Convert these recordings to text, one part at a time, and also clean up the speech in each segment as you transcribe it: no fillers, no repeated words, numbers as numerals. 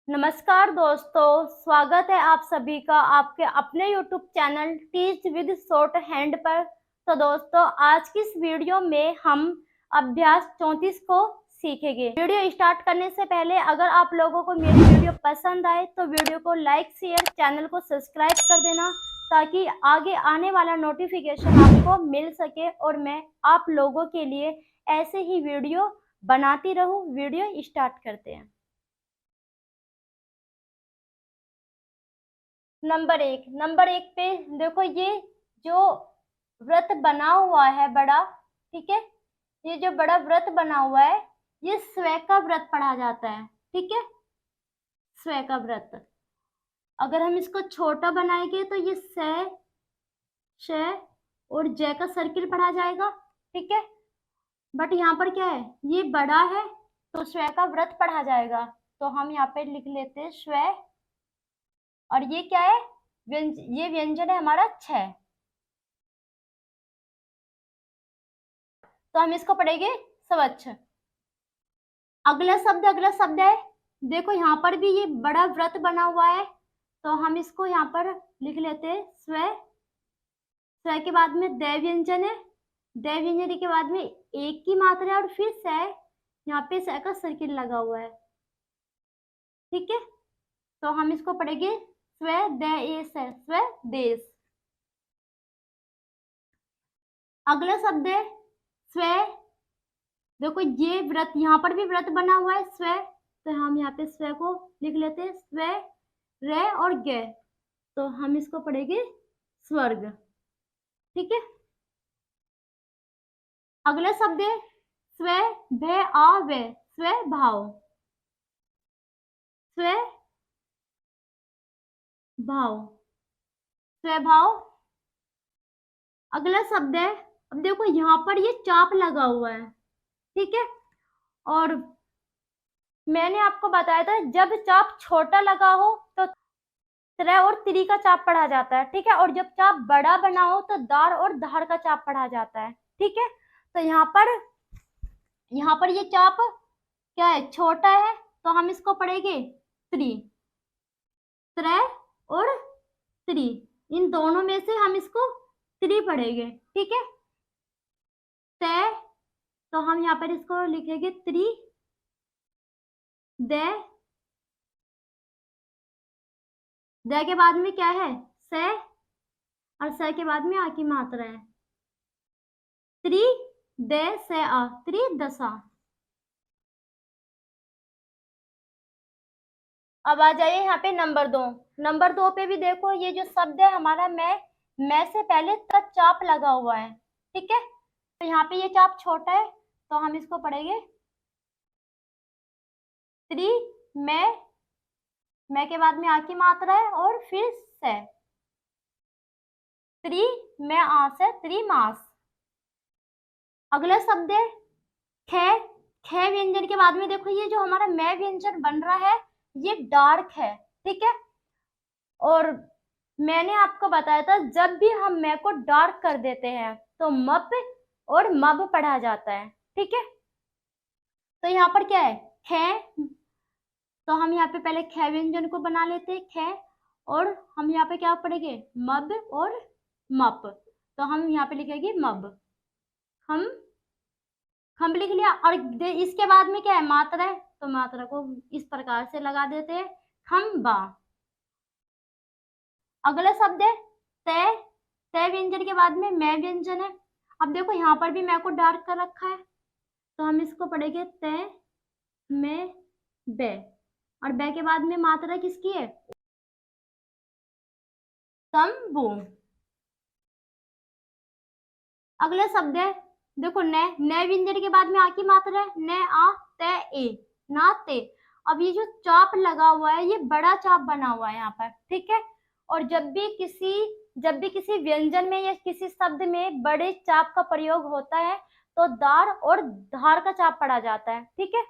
नमस्कार दोस्तों, स्वागत है आप सभी का आपके अपने YouTube channel teach with short hand पर। तो दोस्तों, आज की इस वीडियो में हम अभ्यास 34 को सीखेंगे। वीडियो स्टार्ट करने से पहले अगर आप लोगों को मेरी वीडियो पसंद आए तो वीडियो को लाइक, शेयर, चैनल को सब्सक्राइब कर देना ताकि आगे आने वाला नोटिफिकेशन आपको मिल सके और मैं आप लोगों के लिए ऐसे ही वीडियो बनाती रहूं। वीडियो स्टार्ट करते हैं। नंबर एक पे देखो, ये जो व्रत बना हुआ है बड़ा, ठीक है, ये जो बड़ा व्रत बना हुआ है ये स्व का व्रत पढ़ा जाता है। ठीक है, स्व का व्रत। अगर हम इसको छोटा बनाएंगे तो ये श और जय का सर्किल पढ़ा जाएगा। ठीक है, बट यहाँ पर क्या है, ये बड़ा है तो स्व का व्रत पढ़ा जाएगा। तो हम यहाँ पे लिख लेते हैं स्व, और ये क्या है, ये व्यंजन है हमारा छ। तो हम इसको पढ़ेंगे स्वच्छ। अगला शब्द है, देखो यहाँ पर भी ये बड़ा व्रत बना हुआ है तो हम इसको यहाँ पर लिख लेते हैं स्व। स्व के बाद में दै व्यंजन है, दै व्यंजन के बाद में एक की मात्रा है और फिर स, यहाँ पे स का सर्किल लगा हुआ है। ठीक है, तो हम इसको पढ़ेंगे स्व देश है, स्व देश। अगला शब्द है स्व, देखो ये व्रत, यहाँ पर भी व्रत बना हुआ है स्व, तो हम यहाँ पे स्व को लिख लेते हैं स्व र और ग, तो हम इसको पढ़ेंगे स्वर्ग। ठीक है, अगला शब्द है स्व भ आ व, स्व भाव, स्व भाव, स्व भाव। अगला शब्द है, अब देखो यहाँ पर ये चाप लगा हुआ है। ठीक है, और मैंने आपको बताया था जब चाप छोटा लगा हो तो त्र और त्री का चाप पढ़ा जाता है। ठीक है, और जब चाप बड़ा बना हो तो दार और धार का चाप पढ़ा जाता है। ठीक है, तो यहाँ पर ये चाप क्या है, छोटा है, तो हम इसको पढ़ेंगे त्री, त्र और त्री, इन दोनों में से हम इसको त्री पढ़ेंगे। ठीक है, त, तो हम यहाँ पर इसको लिखेंगे त्री, द, द के बाद में क्या है स, और स के बाद में आ की मात्रा है, त्री द स आ, त्रिदशा। अब आ जाइए यहाँ पे नंबर दो पे भी देखो, ये जो शब्द है हमारा मैं से पहले तक चाप लगा हुआ है। ठीक है, तो यहाँ पे ये चाप छोटा है तो हम इसको पढ़ेंगे त्री, मैं के बाद में आ की मात्रा है और फिर से, त्री मैं आ से त्रिमास। अगला शब्द है ख, ख व्यंजन के बाद में देखो ये जो हमारा मैं व्यंजन बन रहा है ये डार्क है। ठीक है, और मैंने आपको बताया था जब भी हम मैं को डार्क कर देते हैं तो मप और मब पढ़ा जाता है। ठीक है, तो यहाँ पर क्या है ख, तो हम यहाँ पे पहले ख व्यंजन को बना लेते हैं ख, और हम यहाँ पे क्या पढ़ेंगे मब और मप, तो हम यहाँ पे लिखेंगे मब, हम लिख लिया। और इसके बाद में क्या है मात्रा है, तो मात्रा को इस प्रकार से लगा देते हैं खम्बा। अगला शब्द है तय, तय व्यंजन के बाद में मैं व्यंजन है। अब देखो यहाँ पर भी मैं को डार्क कर रखा है तो हम इसको पढ़ेंगे तय में बे, और बे के बाद में मात्रा किसकी है तंबू। अगला शब्द है देखो न व्यंजन के बाद में आ की मात्रा है न आ ते ए, नाते। अब ये जो चाप लगा हुआ है ये बड़ा चाप बना हुआ है यहाँ पर। ठीक है, और जब भी किसी व्यंजन में या किसी शब्द में बड़े चाप का प्रयोग होता है तो दार और धार का चाप पढ़ा जाता है। ठीक है,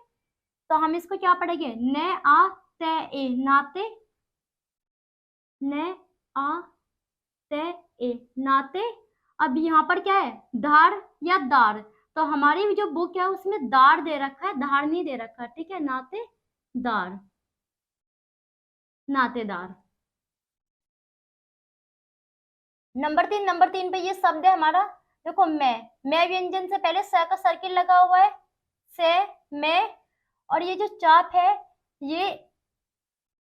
तो हम इसको क्या पढ़ेंगे न आ ते ए, नाते, न आ ते ए, नाते। अब यहाँ पर क्या है धार या दार, तो हमारी जो बुक है उसमें दार दे रखा है, धार नहीं दे रखा है। ठीक है, नाते दार। नातेदार। नंबर तीन पे ये शब्द है हमारा, देखो मैं व्यंजन से पहले स का सर्किल लगा हुआ है, से, मैं, और ये जो चाप है, ये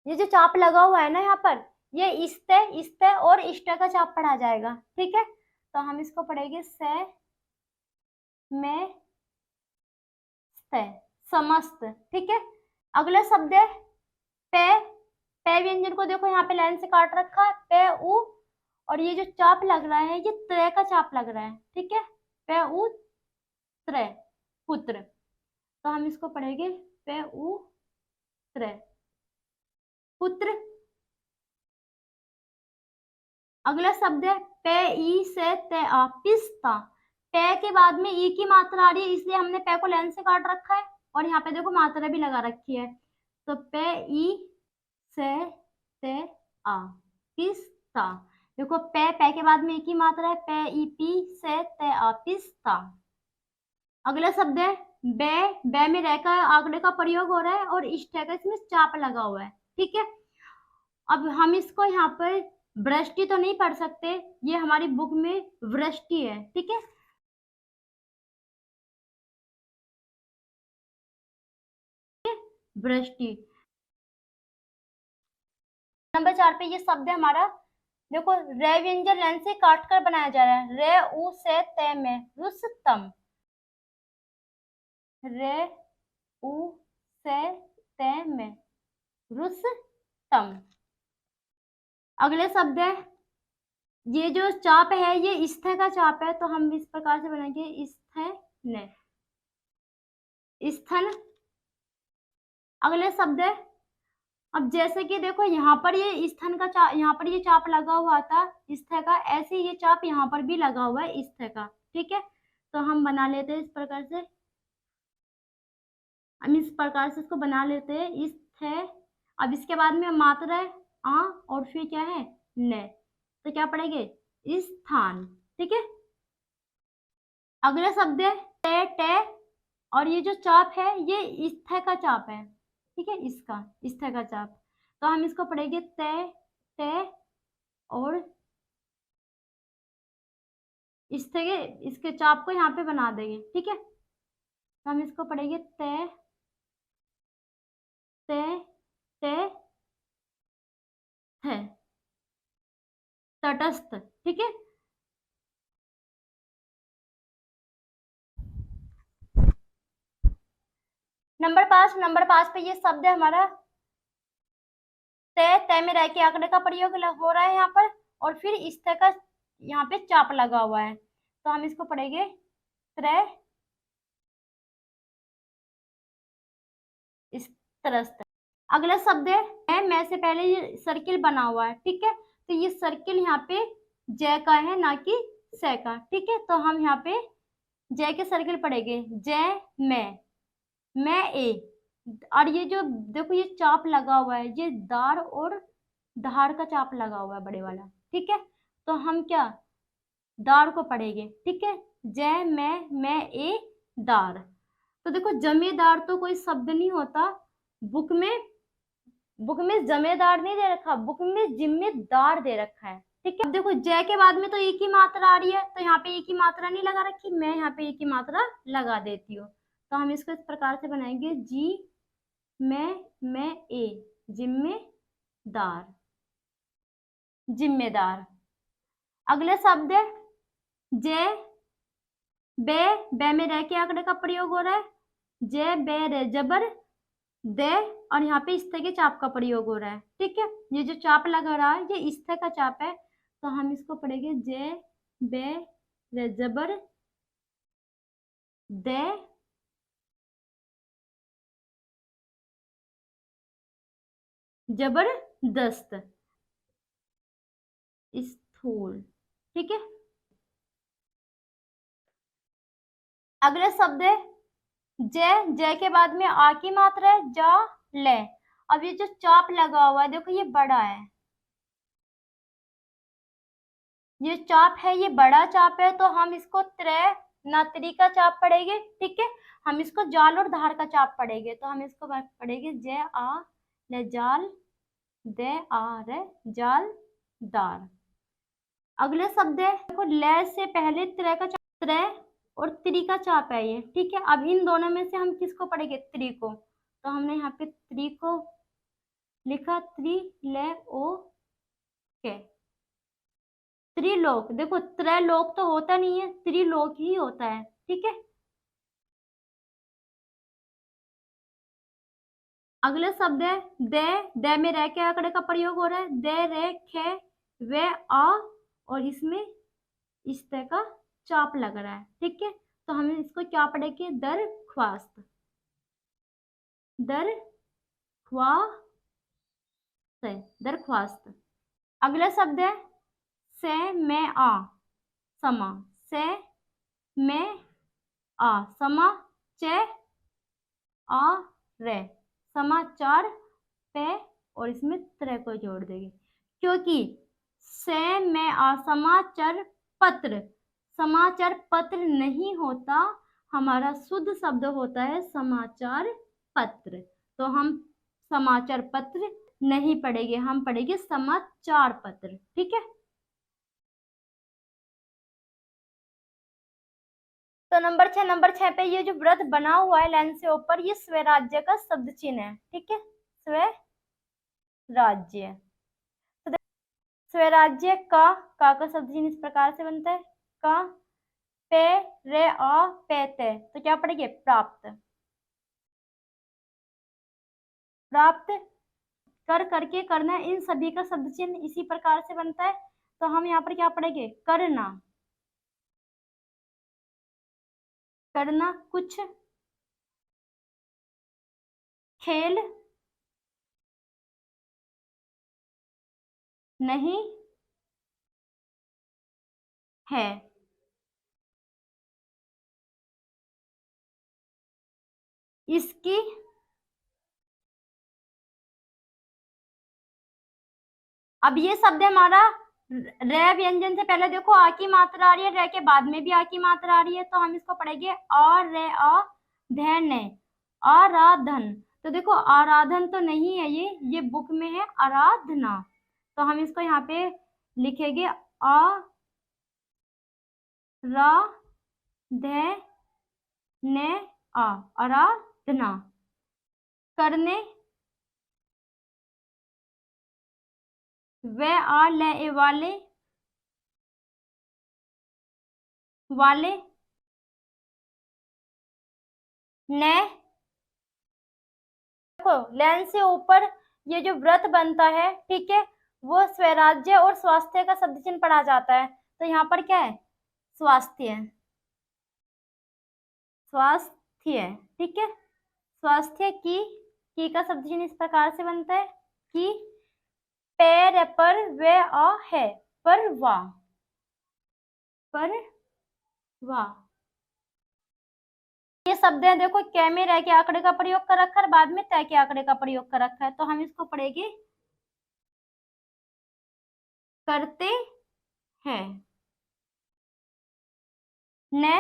ये जो चाप लगा हुआ है ना यहाँ पर, ये इस्त और इष्ट का चाप पढ़ा जाएगा। ठीक है, तो हम इसको पढ़ेंगे से, में, से, समस्त। ठीक है, अगला शब्द है पे। पे व्यंजन को देखो यहाँ पे लाइन से काट रखा है, पे उ, और ये जो चाप लग रहा है ये त्र का चाप लग रहा है। ठीक है, पे उ त्र, पुत्र। तो हम इसको पढ़ेंगे पे उ त्र, पुत्र। अगला शब्द है पे ई से ते आ, पिस्ता। पे के बाद में ई की मात्रा आ रही है, इसलिए हमने पे को लाइन से काट रखा है, और यहाँ पे देखो मात्रा भी लगा रखी है। तो पे ई से ते आ, पिस्ता। देखो पे के बाद में एक ही मात्रा है, पे ई पी से ते आ, पिस्ता। अगला शब्द है बे में रह का आंकड़े का प्रयोग हो रहा है, और इष्ट का इसमें चाप लगा हुआ है। ठीक है, अब हम इसको यहाँ पर वृष्टि तो नहीं पढ़ सकते, ये हमारी बुक में वृष्टि है। ठीक है, वृष्टि। नंबर 4 पे ये शब्द है हमारा, देखो रे व्यंजन लाइन से काट कर बनाया जा रहा है, रे उ से ते में रुस्तम, रे उ से ते में रुस्तम। अगले शब्द है, ये जो चाप है ये स्थ का चाप है, तो हम इस प्रकार से बनाएंगे स्थन, स्थन। अगले शब्द है, अब जैसे कि देखो यहाँ पर ये स्थन का चाप, यहाँ पर ये चाप लगा हुआ था स्थ का, ऐसे ये चाप यहाँ पर भी लगा हुआ है स्थ का। ठीक है, तो हम बना लेते हैं इस प्रकार से, हम इस प्रकार से इसको बना लेते हैं स्थ। अब इसके बाद में मात्रा है आ, और फिर क्या है न, तो क्या पढ़ेंगे स्थान। ठीक है, अगला शब्द है टे टे, और ये जो चाप है ये स्थ का चाप है। ठीक है, इसका स्थ का चाप, तो हम इसको पढ़ेंगे ते ते, और स्थ के इसके चाप को यहाँ पे बना देंगे। ठीक है, तो हम इसको पढ़ेंगे ते ते ते थे, तटस्थ। ठीक है, नंबर 5 पे ये शब्द है हमारा, ते में रह के आंकड़े का प्रयोग हो रहा है यहाँ पर, और फिर इस तरह का यहाँ पे चाप लगा हुआ है, तो हम इसको पढ़ेंगे त्रय त्रस्त। अगला शब्द है मैं से पहले ये सर्किल बना हुआ है। ठीक है, तो ये सर्किल यहाँ पे जय का है, ना कि से का। ठीक है, तो हम यहाँ पे जय के सर्किल पढ़ेंगे, जय मैं ए, और ये जो देखो ये चाप लगा हुआ है, ये दार और धार का चाप लगा हुआ है बड़े वाला। ठीक है, तो हम क्या दार को पढ़ेंगे। ठीक है, जय मैं ए दार। तो देखो जमेदार तो कोई शब्द नहीं होता, बुक में जमेदार नहीं दे रखा, बुक में जिम्मेदार दे रखा है। ठीक है, अब देखो जय के बाद में तो एक ही मात्रा आ रही है, तो यहाँ पे एक ही मात्रा नहीं लगा रखी, मैं यहाँ पे एक ही मात्रा लगा देती हूँ। तो हम इसको इस प्रकार से बनाएंगे, जी मैं ए, जिम्मेदार, जिम्मेदार। अगले शब्द है जय बे में रह के आंकड़े का प्रयोग हो रहा है, जय बे रे जबर दे, और यहाँ पे स्थ के चाप का प्रयोग हो रहा है। ठीक है, ये जो चाप लगा रहा है ये स्थ का चाप है, तो हम इसको पढ़ेंगे जय बे रे जबर दे, जबरदस्त, स्थूल। ठीक है, अगला शब्द है जय के बाद में आ की मात्रा है, जा ले। अब ये जो चाप लगा हुआ है देखो ये बड़ा है, ये चाप है ये बड़ा चाप है, तो हम इसको त्रय नतरी का चाप पढ़ेंगे। ठीक है, हम इसको जाल और धार का चाप पढ़ेंगे, तो हम इसको पढ़ेंगे जय आ ले जाल दे आ रे जालदार। अगले शब्द है, देखो ले से पहले त्रे का त्रे और त्रि का चाप है ये, ठीक है। अब इन दोनों में से हम किसको पढ़ेंगे? त्रि को। तो हमने यहाँ पे त्रि को लिखा, त्रि ले ओ के। त्रिलोक, देखो त्रैलोक तो होता नहीं है, त्रिलोक ही होता है, ठीक है। अगले शब्द है दे। दे में रह के आंकड़े का प्रयोग हो रहा है, दे रे खे वे आ, और इसमें इस तरह का चाप लग रहा है, ठीक है। तो हमें इसको क्या पढ़ेंगे? दरख्वास्त, दरख्वास्त, दरख्वास्त। अगला शब्द है से में आ समा, से में आ समा चे आ रे, समाचार पे, और इसमें त्र को जोड़ देंगे, क्योंकि से में आ समाचार पत्र, समाचार पत्र नहीं होता, हमारा शुद्ध शब्द होता है समाचार पत्र। तो हम समाचार पत्र नहीं पढ़ेंगे, हम पढ़ेंगे समाचार पत्र, ठीक है। तो नंबर 6 पे ये जो व्रत बना हुआ है लाइन से ऊपर, ये स्वराज्य का शब्द चिन्ह है, ठीक है। स्वराज्य। तो स्वराज्य का शब्द चिन्ह इस प्रकार से बनता है, का पे रे आ पे ते, तो क्या पढ़ेंगे? प्राप्त, प्राप्त कर करके करना, इन सभी का शब्द चिन्ह इसी प्रकार से बनता है। तो हम यहाँ पर क्या पढ़ेंगे? करना, करना कुछ, खेल नहीं है, इसकी अब ये शब्द है हमारा रे व्यंजन से पहले देखो आ की मात्रा आ रही है, रे के बाद में भी आ की मात्रा आ रही है, तो हम इसको पढ़ेंगे आ रे आ धन, आराधन। तो देखो आराधन तो नहीं है, ये बुक में है आराधना, तो हम इसको यहाँ पे लिखेंगे आ रा धे ने आ, आराधना। करने वे आ ले ए वाले, वाले ने, देखो लैन से ऊपर ये जो व्रत बनता है, ठीक है, वो स्वराज्य और स्वास्थ्य का शब्द चिन्ह पढ़ा जाता है। तो यहाँ पर क्या है? स्वास्थ्य, स्वास्थ्य, ठीक है। स्वास्थ्य की का शब्द चिन्ह इस प्रकार से बनता है कि पैर पर वे आ है, पर वाह, पर वाह। ये शब्द है, देखो कै में रह के आंकड़े का प्रयोग कर रखा है, बाद में तय के आंकड़े का प्रयोग कर रखा है, तो हम इसको पढ़ेंगे करते हैं, ने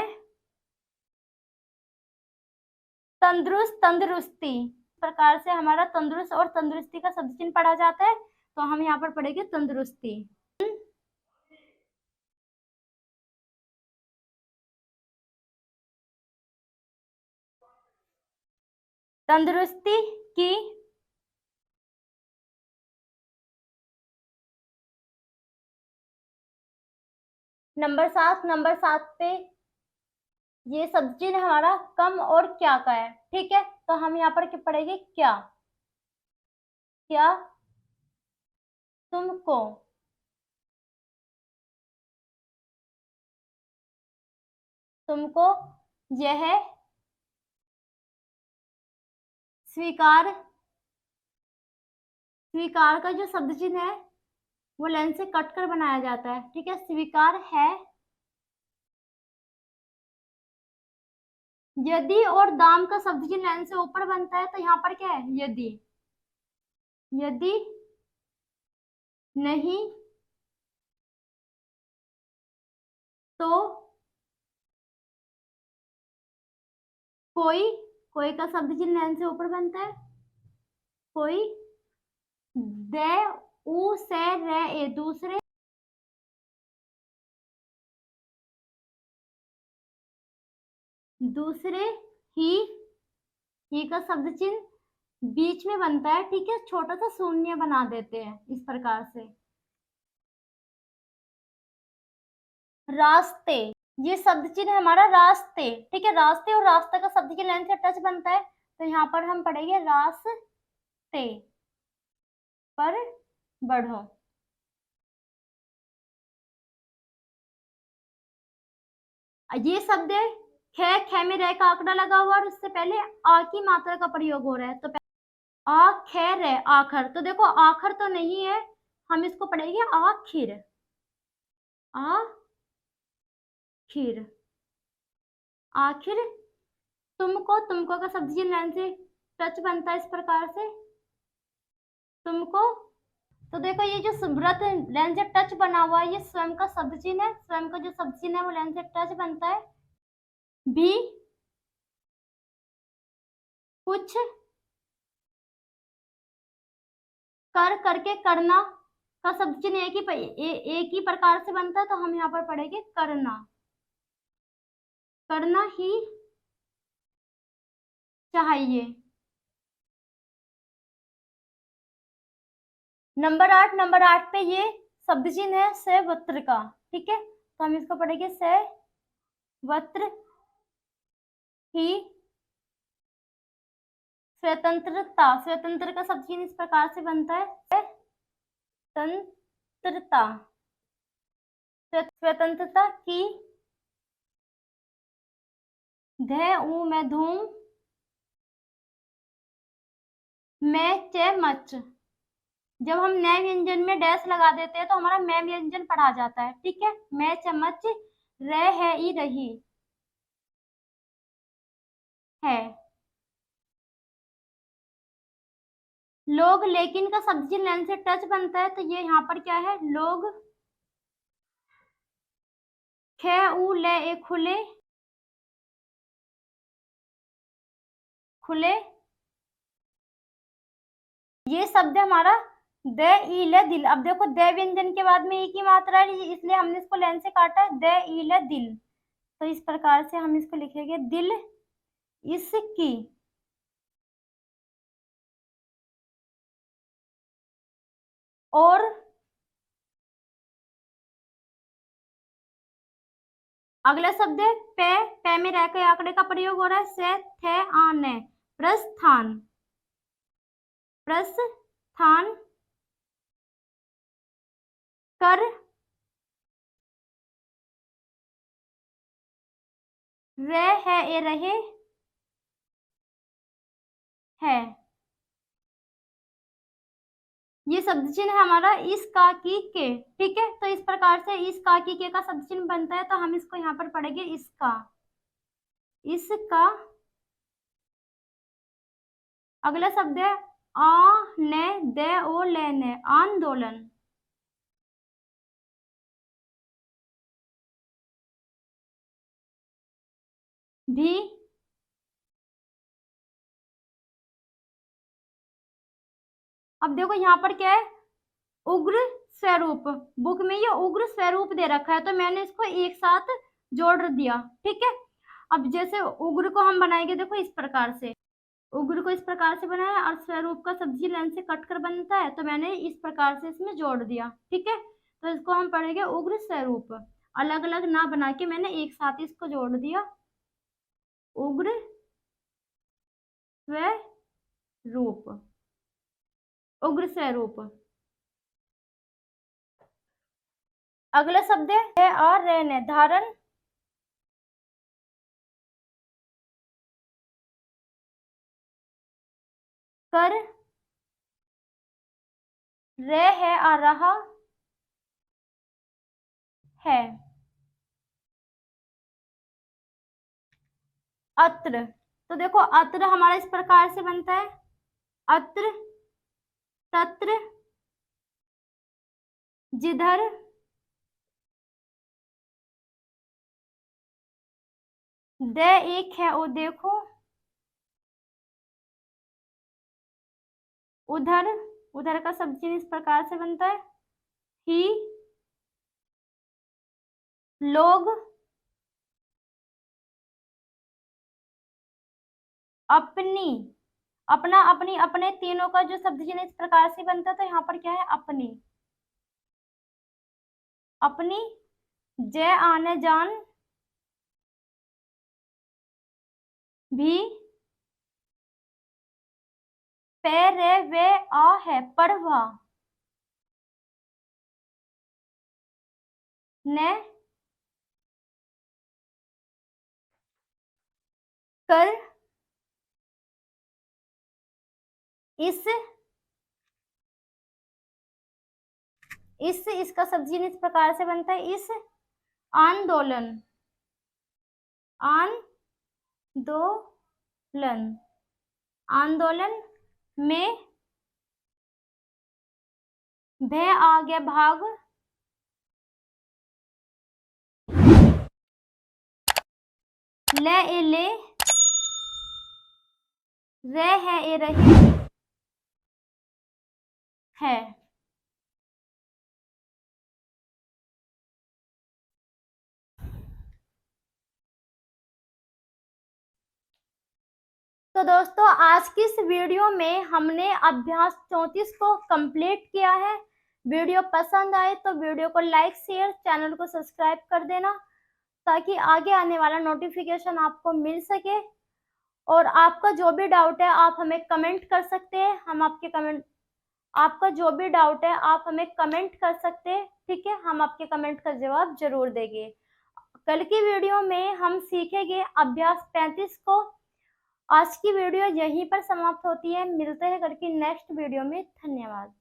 तंदुरुस्त, तंदुरुस्ती, प्रकार से हमारा तंदुरुस्त और तंदुरुस्ती का शब्द चिन्ह पढ़ा जाता है, तो हम यहाँ पर पढ़ेंगे तंदुरुस्ती, तंदुरुस्ती की। नंबर 7 पे ये शब्द चिन्ह हमारा कम और क्या का है, ठीक है। तो हम यहाँ पर क्या पढ़ेंगे? क्या, क्या तुमको, तुमको यह स्वीकार, स्वीकार का जो शब्द चिन्ह है वो लाइन से कट कर बनाया जाता है, ठीक है। स्वीकार है, यदि और दाम का शब्द चिन्ह लाइन से ऊपर बनता है, तो यहाँ पर क्या है? यदि, यदि नहीं तो कोई का शब्द चिन्ह लाइन से ऊपर बनता है, कोई दे उ से रे ए, दूसरे ही का शब्द चिन्ह बीच में बनता है, ठीक है, छोटा सा शून्य बना देते हैं इस प्रकार से। रास्ते, ये शब्द चिन्ह है हमारा रास्ते, ठीक है, रास्ते और रास्ता का शब्द की लाइन से टच बनता है, तो यहाँ पर हम पढ़ेंगे रास्ते पर बढ़ो। ये शब्द है ख में रह का आंकड़ा लगा हुआ और उससे पहले आ की मात्रा का प्रयोग हो रहा है, तो आ ख रे आखर, तो देखो आखर तो नहीं है, हम इसको पढ़ेंगे आखिर, आखिर, आखिर। तुमको का शब्द जी लाइन से टच बनता है इस प्रकार से, तुमको, तो देखो ये जो व्रत लाइन से टच बना हुआ है ये स्वयं का शब्द चिन्ह है, स्वयं का जो शब्द चिन्ह है वो लाइन से टच बनता है। भी कुछ कर करके करना का शब्द चिन्ह एक ही प्रकार से बनता है, तो हम यहाँ पर पढ़ेंगे करना, करना ही चाहिए। नंबर 8 पे ये शब्द चिन्ह है सवत्र का, ठीक है, तो हम इसको पढ़ेंगे सवत्र ही स्वतंत्रता, स्वतंत्र का शब्द चिन्ह इस प्रकार से बनता है स्वतंत्रता, स्वतंत्रता की ध ऊ में धूम मैं च मच, जब हम नए व्यंजन में डैश लगा देते हैं तो हमारा मैं व्यंजन पढ़ा जाता है, ठीक है, मैं चम्मच रह है ई रही है। लोग लेकिन का शब्द चिन्ह लाइन से टच बनता है, तो ये यहाँ पर क्या है, लोग ख ऊ ले ए खुले, खुले, ये शब्द है हमारा द ई ले दिल। अब देखो द व्यंजन के बाद में ई की मात्रा है इसलिए हमने इसको लाइन से काटा है, द ई ले दिल, तो इस प्रकार से हम इसको लिखेंगे दिल इसकी, और अगला शब्द है पे में रह के आंकड़े का प्रयोग हो रहा है, से थे आने, प्रस्थान, प्रस्थान कर रह है ए रहे है, ये शब्द चिन्ह है हमारा इस का की के, ठीक है, तो इस प्रकार से इस का की के का शब्द चिन्ह बनता है, तो हम इसको यहाँ पर पढ़ेंगे इसका, इसका। अगला शब्द है आ ने दे ओ लेने, आंदोलन, भी अब देखो यहाँ पर क्या है, उग्र स्वरूप, बुक में ये उग्र स्वरूप दे रखा है तो मैंने इसको एक साथ जोड़ दिया, ठीक है। अब जैसे उग्र को हम बनाएंगे देखो इस प्रकार से, उग्र को इस प्रकार से बनाया और स्वरूप का सब्जी लाइन से कट कर बनता है, तो मैंने इस प्रकार से इसमें जोड़ दिया, ठीक है, तो इसको हम पढ़ेंगे उग्र स्वरूप, अलग अलग ना बना के मैंने एक साथ इसको जोड़ दिया, उग्र स्वरूप, उग्र स्वरूप। अगला शब्द है और रहने, धारण कर रह है आ रहा है, अत्र, तो देखो अत्र हमारा इस प्रकार से बनता है, अत्र, तत्र, जिधर, द एक है ओ देखो, उधर, उधर का सब चीज इस प्रकार से बनता है, ही लोग अपनी, अपना, अपनी, अपने, तीनों का जो शब्द चिन्ह इस प्रकार से बनता है, तो यहाँ पर क्या है, अपनी, अपनी, जय आने जान भी, पे रे वे आ है पढ़वा, ने कर, इस, इसका शब्द चिन्ह इस प्रकार से बनता है, इस आंदोलन, आंदोलन, आंदोलन में भय आगे भाग, ले ए ले, रे है ए रही है। तो दोस्तों आज की इस वीडियो में हमने अभ्यास 34 को कंप्लीट किया है। वीडियो पसंद आए तो वीडियो को लाइक, शेयर, चैनल को सब्सक्राइब कर देना ताकि आगे आने वाला नोटिफिकेशन आपको मिल सके। और आपका जो भी डाउट है आप हमें कमेंट कर सकते हैं, हम आपके कमेंट, आपका जो भी डाउट है आप हमें कमेंट कर सकते हैं, ठीक है, हम आपके कमेंट का जवाब जरूर देंगे। कल की वीडियो में हम सीखेंगे अभ्यास 35 को। आज की वीडियो यहीं पर समाप्त होती है, मिलते हैं कल की नेक्स्ट वीडियो में। धन्यवाद।